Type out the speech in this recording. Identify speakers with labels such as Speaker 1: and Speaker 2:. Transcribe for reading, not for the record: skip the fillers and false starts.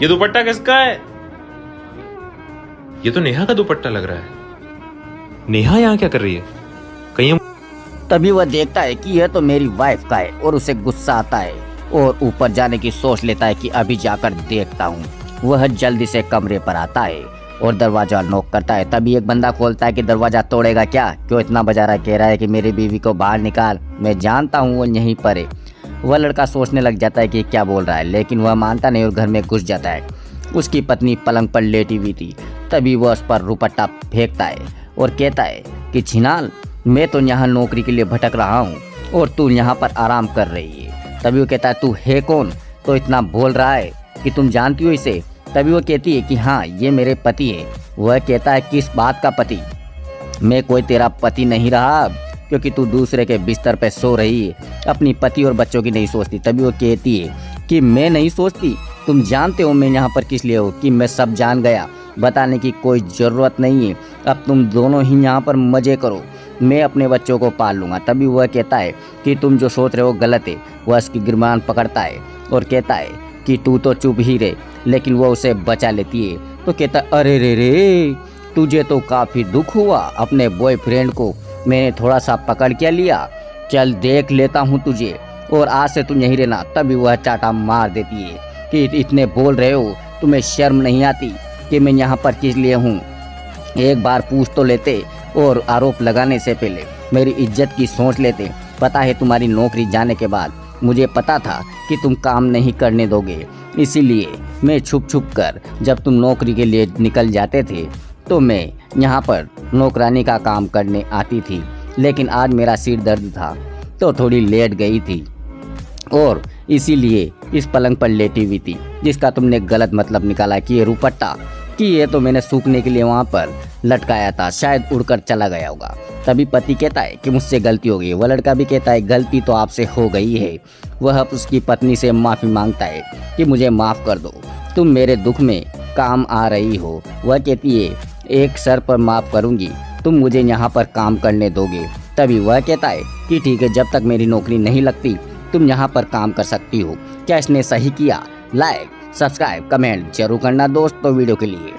Speaker 1: ये दुपट्टा किसका है? ये तो नेहा का दुपट्टा लग रहा है। नेहा यहाँ क्या कर रही है? कहीं
Speaker 2: तभी वह देखता है कि यह तो मेरी वाइफ का है और उसे गुस्सा आता है और ऊपर जाने की सोच लेता है कि अभी जाकर देखता हूँ। वह जल्दी से कमरे पर आता है और दरवाजा नॉक करता है। तभी एक बंदा खोलता है कि दरवाजा तोड़ेगा क्या, क्यों इतना बजा रहा, कह रहा है कि मेरी बीवी को बाहर निकाल, मैं जानता हूँ वो यहीं पर है। वह लड़का सोचने लग जाता है कि क्या बोल रहा है, लेकिन वह मानता नहीं और घर में घुस जाता है। उसकी पत्नी पलंग पर लेटी हुई थी। तभी वह उस पर रुपट्टा फेंकता है और कहता है कि छिनाल, मैं तो यहाँ नौकरी के लिए भटक रहा हूँ और तू यहाँ पर आराम कर रही है। तभी वो कहता है तू है कौन, तो इतना बोल रहा है कि तुम जानती हो इसे? तभी वो कहती है कि हाँ ये मेरे पति है। वह कहता है किस बात का पति? मैं कोई तेरा पति नहीं रहा, क्योंकि तू दूसरे के बिस्तर पे सो रही है, अपनी पति और बच्चों की नहीं सोचती। तभी वो कहती है कि मैं नहीं सोचती, तुम जानते हो मैं यहाँ पर किस लिए हूँ, कि मैं सब जान गया, बताने की कोई ज़रूरत नहीं है। अब तुम दोनों ही यहाँ पर मज़े करो, मैं अपने बच्चों को पाल लूँगा। तभी वह कहता है कि तुम जो सोच रहे हो गलत है। वह उसकी गिरबान पकड़ता है और कहता है कि तू तो चुप ही रहे, लेकिन वह उसे बचा लेती है। तो कहता है अरे रे रे, तुझे तो काफ़ी दुख हुआ, अपने बॉयफ्रेंड को मैंने थोड़ा सा पकड़ के लिया, चल देख लेता हूँ तुझे, और आज से तुम यहीं रहना। तभी वह चाटा मार देती है कि इतने बोल रहे हो, तुम्हें शर्म नहीं आती कि मैं यहाँ पर किस लिए हूँ? एक बार पूछ तो लेते और आरोप लगाने से पहले मेरी इज्जत की सोच लेते। पता है तुम्हारी नौकरी जाने के बाद मुझे पता था कि तुम काम नहीं करने दोगे, इसीलिए मैं छुप छुप कर जब तुम नौकरी के लिए निकल जाते थे तो मैं यहाँ पर नौकरानी का काम करने आती थी। लेकिन आज मेरा सिर दर्द था तो थोड़ी लेट गई थी और इसीलिए इस पलंग पर लेटी हुई थी, जिसका तुमने गलत मतलब निकाला कि ये रुपट्टा, कि ये तो मैंने सूखने के लिए वहाँ पर लटकाया था, शायद उड़कर चला गया होगा। तभी पति कहता है कि मुझसे गलती हो गई। वह लड़का भी कहता है गलती तो आपसे हो गई है। वह उसकी पत्नी से माफ़ी मांगता है कि मुझे माफ़ कर दो, तुम मेरे दुख में काम आ रही हो। वह कहती है एक सर पर माफ़ करूँगी, तुम मुझे यहाँ पर काम करने दोगे? तभी वह कहता है कि ठीक है, जब तक मेरी नौकरी नहीं लगती तुम यहाँ पर काम कर सकती हो। क्या इसने सही किया? लाइक, सब्सक्राइब, कमेंट जरूर करना दोस्तों वीडियो के लिए।